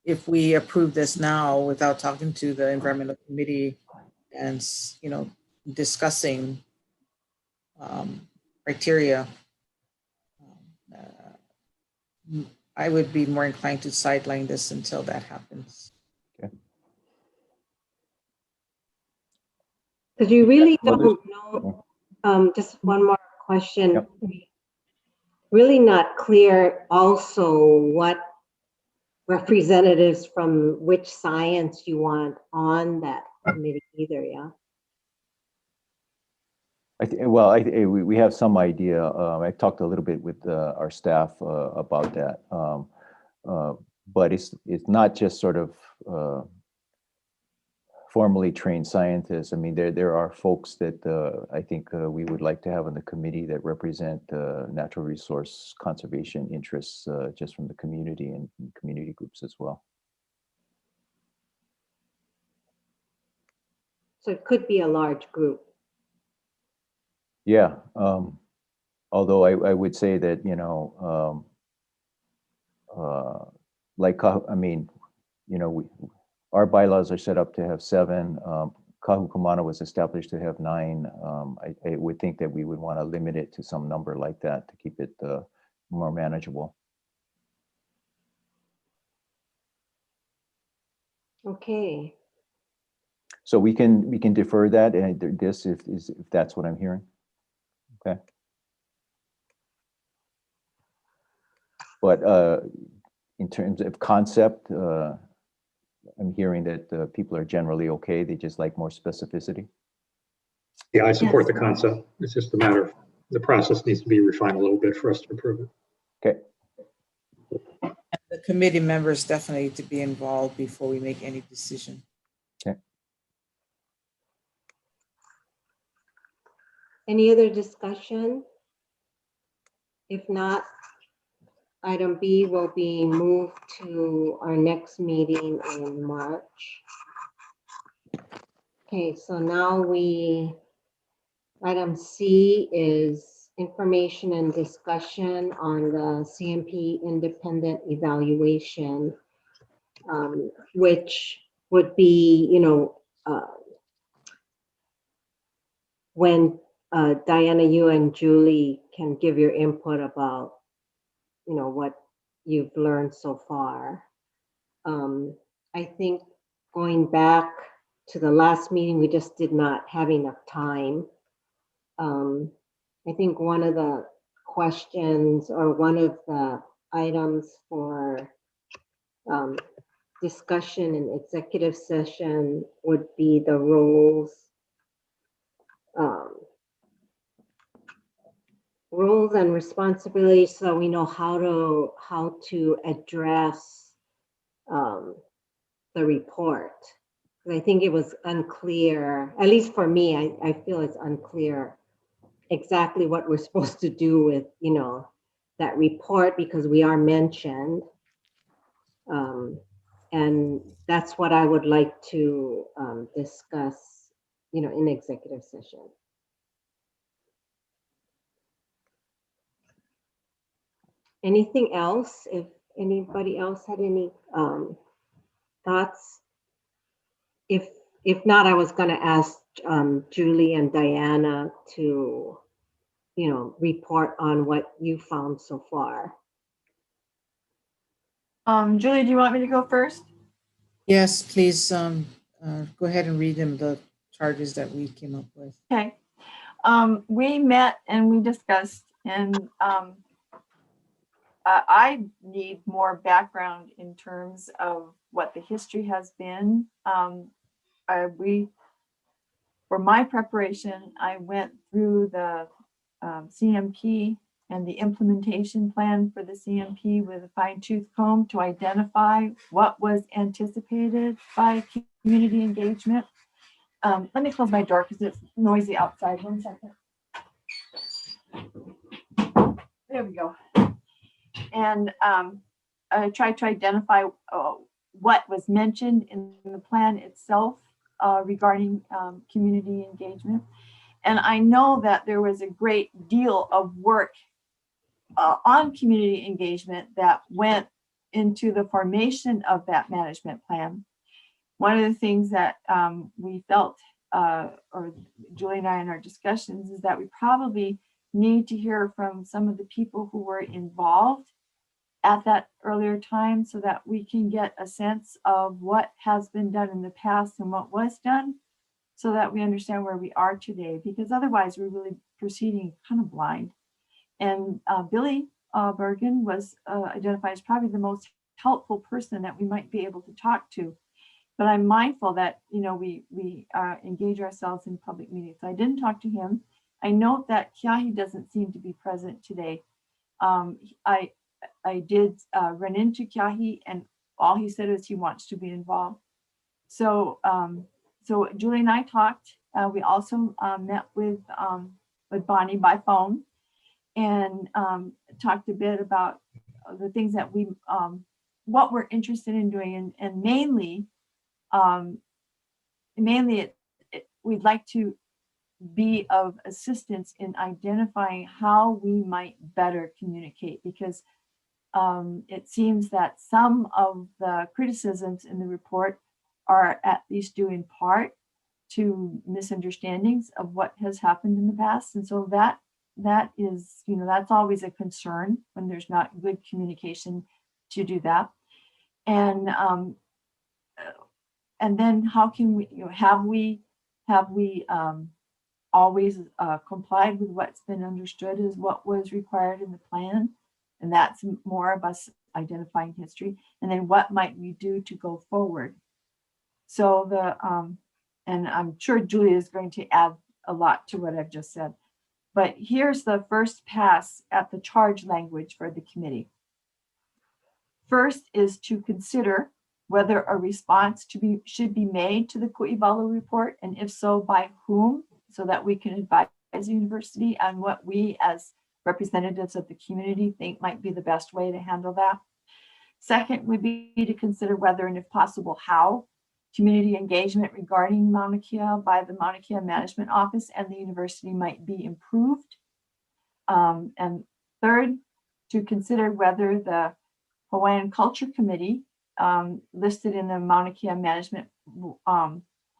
if we approve this now without talking to the environmental committee and, discussing criteria, I would be more inclined to sideline this until that happens. Okay. Because you really don't know. Just one more question. Yep. Really not clear also what representatives from which science you want on that committee either, yeah? We have some idea. I talked a little bit with our staff about that, but it's not just sort of formally trained scientists. I mean, there are folks that I think we would like to have on the committee that represent natural resource conservation interests, just from the community and community groups as well. So it could be a large group. Yeah, although I would say that, our bylaws are set up to have 7. Kahuku Mauna was established to have 9. I would think that we would want to limit it to some number like that to keep it more manageable. Okay. So we can defer that, and this if that's what I'm hearing. Okay. But in terms of concept, I'm hearing that people are generally okay. They just like more specificity. Yeah, I support the concept. It's just a matter of the process needs to be refined a little bit for us to approve it. Okay. And the committee members definitely need to be involved before we make any decision. Okay. Any other discussion? If not, item B will be moved to our next meeting in March. Okay, so now item C is information and discussion on the CMP independent evaluation, which would be, when Diana, you and Julie can give your input about, what you've learned so far. I think going back to the last meeting, we just did not have enough time. I think one of the questions or one of the items for discussion in executive session would be the roles, roles and responsibilities, so we know how to address the report. 'Cause I think it was unclear, at least for me, I feel it's unclear exactly what we're supposed to do with, that report, because we are mentioned. And that's what I would like to discuss, in executive session. Anything else? If anybody else had any thoughts? If not, I was going to ask Julie and Diana to, report on what you found so far. Julie, do you want me to go first? Yes, please, go ahead and read them, the charges that we came up with. Okay. We met and we discussed, and I need more background in terms of what the history has been. For my preparation, I went through the CMP and the implementation plan for the CMP with a fine-tooth comb to identify what was anticipated by community engagement. Let me close my door because it's noisy outside. 1 second. There we go. And I tried to identify what was mentioned in the plan itself regarding community engagement. And I know that there was a great deal of work on community engagement that went into the formation of that management plan. One of the things that we felt, or Julie and I in our discussions, is that we probably need to hear from some of the people who were involved at that earlier time so that we can get a sense of what has been done in the past and what was done, so that we understand where we are today, because otherwise we're really proceeding kind of blind. And Billy Bergen was identified as probably the most helpful person that we might be able to talk to. But I'm mindful that, we engage ourselves in public meetings. So I didn't talk to him. I note that Kiahi doesn't seem to be present today. I did run into Kiahi, and all he said is he wants to be involved. So Julie and I talked. We also met with Bonnie by phone and talked a bit about the things that what we're interested in doing, and mainly we'd like to be of assistance in identifying how we might better communicate, because it seems that some of the criticisms in the report are at least due in part to misunderstandings of what has happened in the past. And so that is, that's always a concern when there's not good communication to do that. And then how can we, have we always complied with what's been understood as what was required in the plan? And that's more of us identifying history. And then what might we do to go forward? So and I'm sure Julia is going to add a lot to what I've just said. But here's the first pass at the charge language for the committee. First is to consider whether a response should be made to the Ku'ivalu report, and if so, by whom, so that we can advise the university on what we as representatives of the community think might be the best way to handle that. Second would be to consider whether, and if possible, how community engagement regarding Mauna Kea by the Maunakea Management Office and the university might be improved. And third, to consider whether the Hawaiian Culture Committee listed in the Mauna Kea Management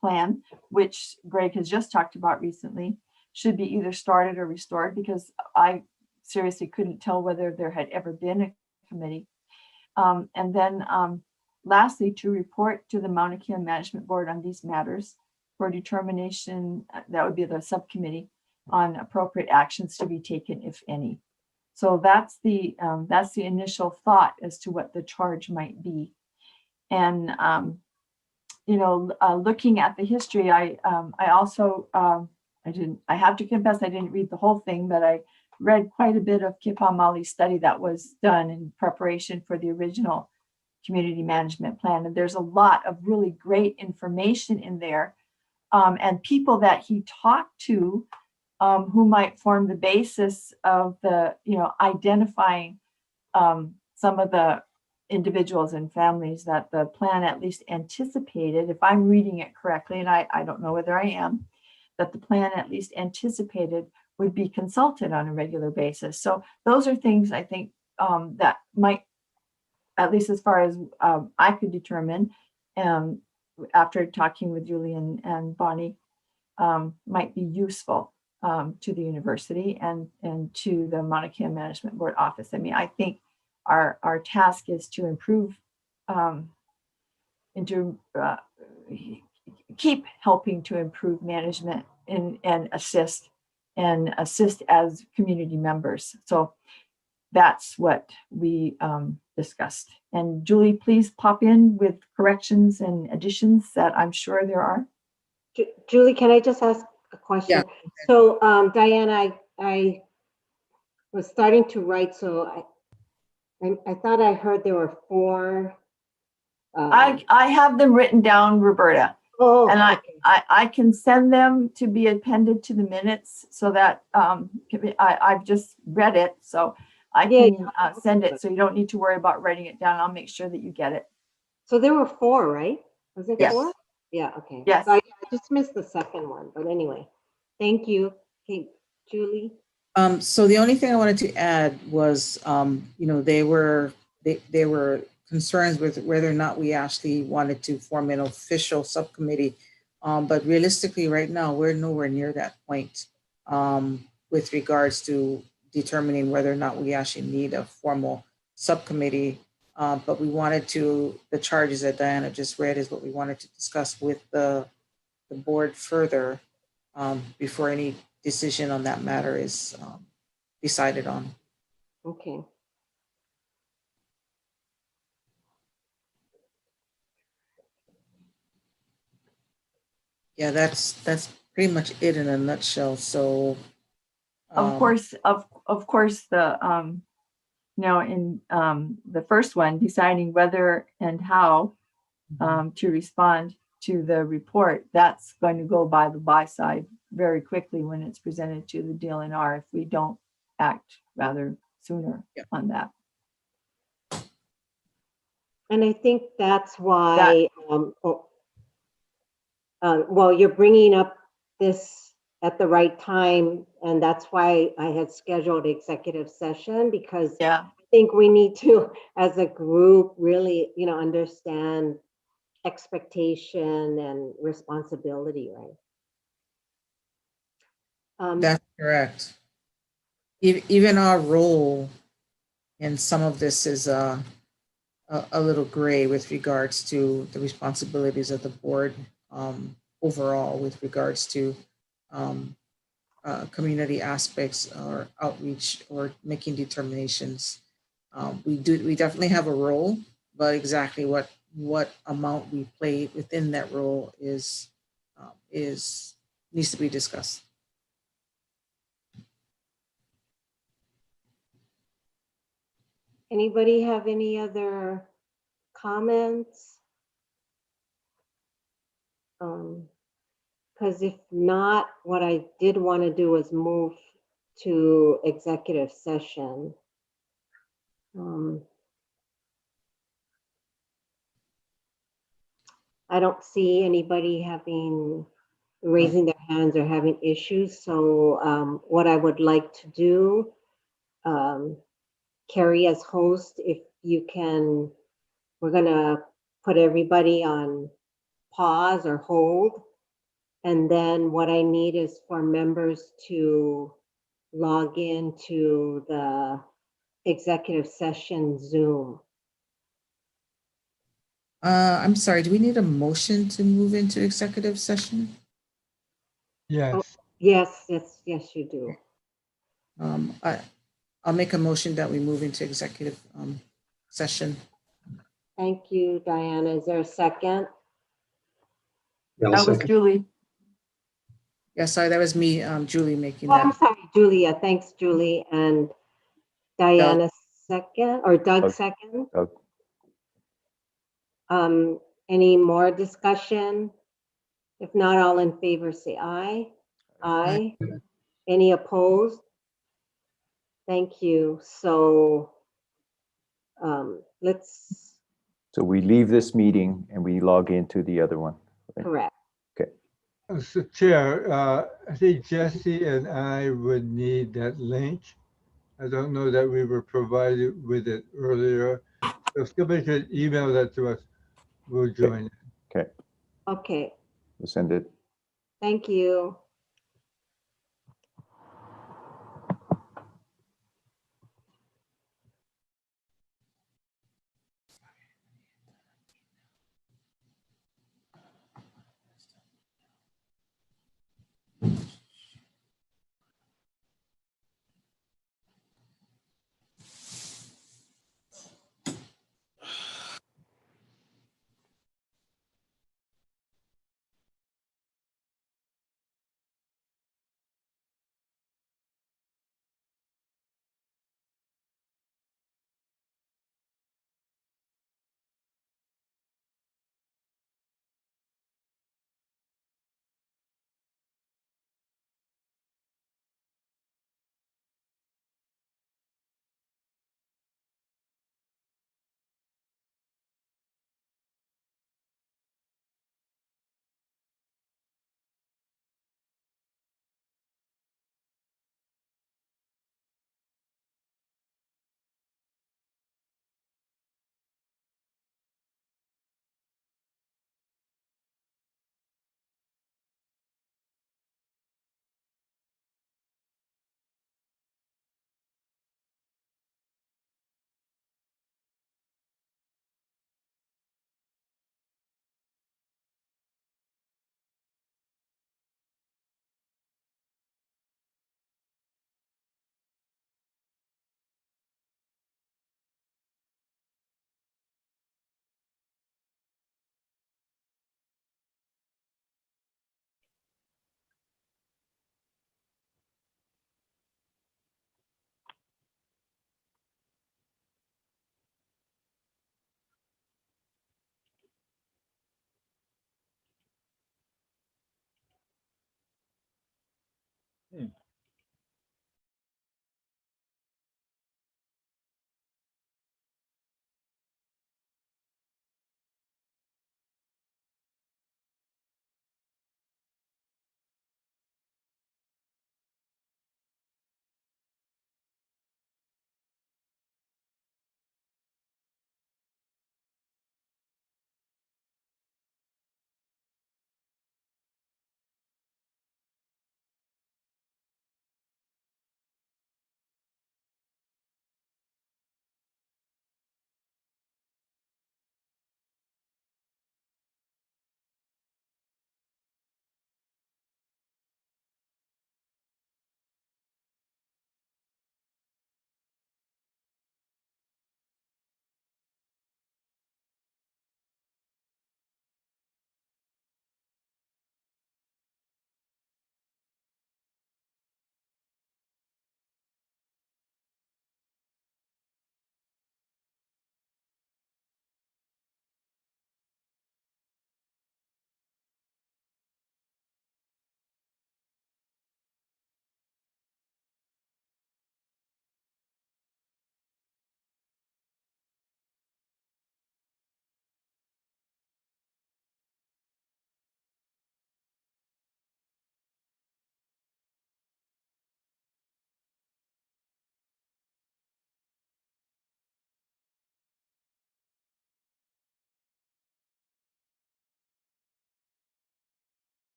Plan, which Greg has just talked about recently, should be either started or restored, because I seriously couldn't tell whether there had ever been a committee. And then lastly, to report to the Maunakea Management Board on these matters for determination, that would be the subcommittee, on appropriate actions to be taken, if any. So that's the initial thought as to what the charge might be. And looking at the history, I also I have to confess I didn't read the whole thing, but I read quite a bit of Kipa Mali's study that was done in preparation for the original community management plan. And there's a lot of really great information in there, and people that he talked to who might form the basis of the, identifying some of the individuals and families that the plan at least anticipated, if I'm reading it correctly, and I don't know whether I am, that the plan at least anticipated would be consulted on a regular basis. So those are things I think that might, at least as far as I could determine, after talking with Julie and Bonnie, might be useful to the university and to the Maunakea Management Board office. I mean, I think our task is to improve, keep helping to improve management and assist as community members. So that's what we discussed. And Julie, please pop in with corrections and additions that I'm sure there are. Julie, can I just ask a question? Yeah. So Diana, I was starting to write, so I thought I heard there were 4. I have them written down, Roberta. Oh, And okay. I can send them to be appended to the minutes so that I've just read it. So I can send it. So you don't need to worry about writing it down. I'll make sure that you get it. So there were 4, right? Was it Yes. 4? Yeah, okay. Yes. So I just missed the second one, but anyway, thank you. Okay, Julie? So the only thing I wanted to add was, they were concerns with whether or not we actually wanted to form an official subcommittee. But realistically, right now, we're nowhere near that point with regards to determining whether or not we actually need a formal subcommittee. But we wanted to, the charges that Diana just read is what we wanted to discuss with the board further before any decision on that matter is decided on. Okay. Yeah, that's pretty much it in a nutshell. So Of course, the in the first one, deciding whether and how to respond to the report, that's going to go by the buy side very quickly when it's presented to the DLNR if we don't act rather sooner on that. And I think that's why, well, you're bringing up this at the right time, and that's why I had scheduled executive session, because I think we need to, as a group, really, understand expectation and responsibility, right? That's correct. Even our role in some of this is a little gray with regards to the responsibilities of the board overall with regards to community aspects or outreach or making determinations. We definitely have a role, but exactly what amount we play within that role needs to be discussed. Anybody have any other comments? Because if not, what I did want to do was move to executive session. I don't see anybody raising their hands or having issues. So what I would like to do, Carrie as host, if you can, we're gonna put everybody on pause or hold And then what I need is for members to log into the executive session Zoom. I'm sorry, do we need a motion to move into executive session? Yes. Yes, yes, you do. I'll make a motion that we move into executive session. Thank you, Diana. Is there a second? Yeah, I'll That was second. Julie. Yeah, sorry, that was me, Julie, making Oh, I'm that. sorry, Julia. Thanks, Julie. And Diana second, or Doug Doug. second? Doug. Any more discussion? If not, all in favor, say aye. Aye. Any opposed? Thank you. So let's, So we leave this meeting and we log into the other one. correct. So Chair, I think Jesse and I would need that link. I don't know that we were provided with it earlier. So if somebody could email that to us, we'll join. Okay, Okay, we'll send it. thank you.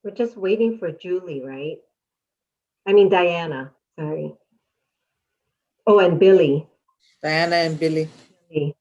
We're just waiting for Julie, right? I mean, Diana, sorry. Oh, and Billy. Diana and Billy. Billy.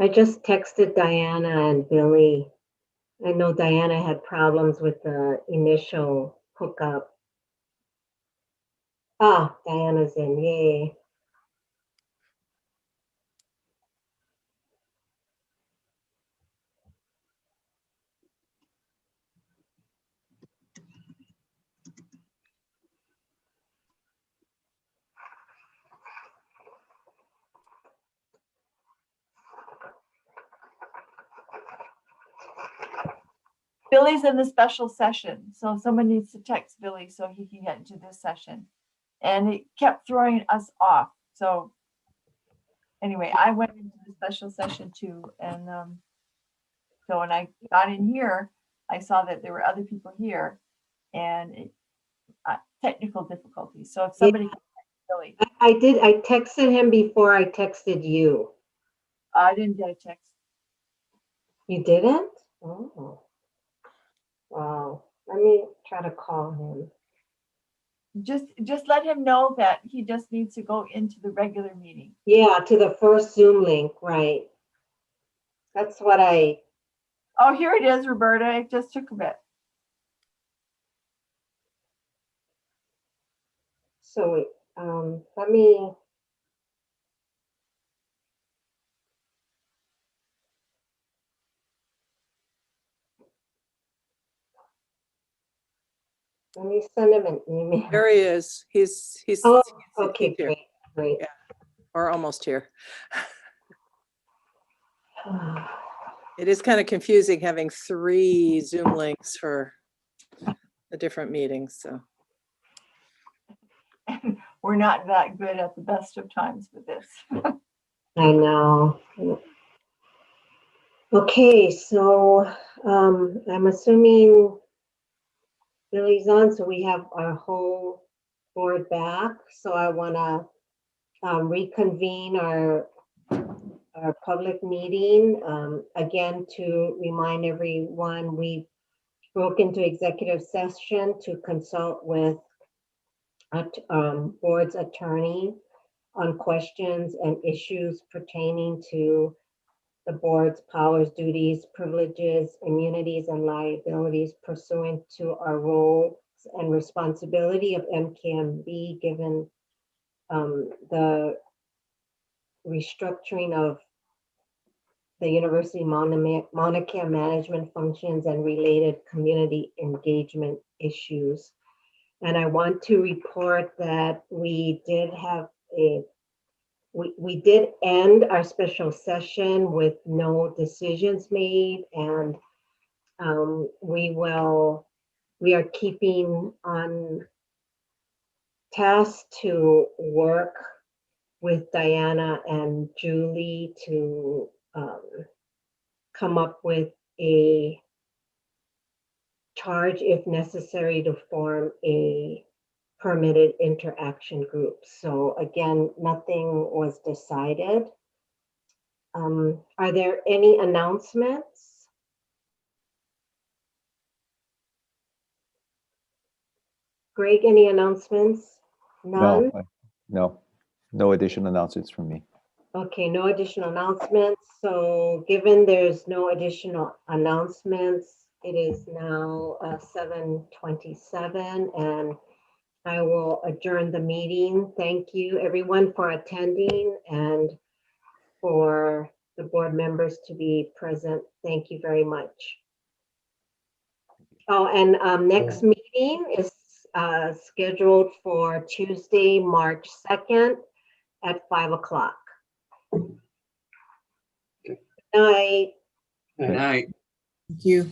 I just texted Diana and Billy. I know Diana had problems with the initial hookup. Ah, Diana's in, yay. Billy's in the special session, so someone needs to text Billy so he can get into this session. And it kept throwing us off. So anyway, I went into the special session too. And so when I got in here, I saw that there were other people here and technical difficulties. So if somebody can text Billy, I texted him before I texted you. I didn't get a text. You didn't? Oh. Wow. Let me try to call him. Just let him know that he just needs to go into the regular meeting. Yeah, to the first Zoom link, right. That's what I, Oh, here it is, Roberta. It just took a bit. so let me. Let me send him an email. There he is. He's Oh, he's okay, here, great, great. Yeah. or almost here. It is kind of confusing having 3 Zoom links for the different meetings. So we're not that good at the best of times with this. I know. Okay, so I'm assuming Billy's on, so we have our whole board back. So I want to reconvene our public meeting. Again, to remind everyone, we broke into executive session to consult with board's attorney on questions and issues pertaining to the board's powers, duties, privileges, immunities, and liabilities pursuant to our roles and responsibility of MKMB, given the restructuring of the University Maunakea Management functions and related community engagement issues. And I want to report that we did have we did end our special session with no decisions made, and we are keeping on task to work with Diana and Julie to come up with a charge if necessary to form a permitted interaction group. So again, nothing was decided. Are there any announcements? Greg, any announcements? None? No additional announcements from me. Okay, no additional announcements. So given there's no additional announcements, it is now 7:27, and I will adjourn the meeting. Thank you, everyone, for attending and for the board members to be present. Thank you very much. Oh, and next meeting is scheduled for Tuesday, March 2nd at 5 o'clock. Good night. Good night. Thank you.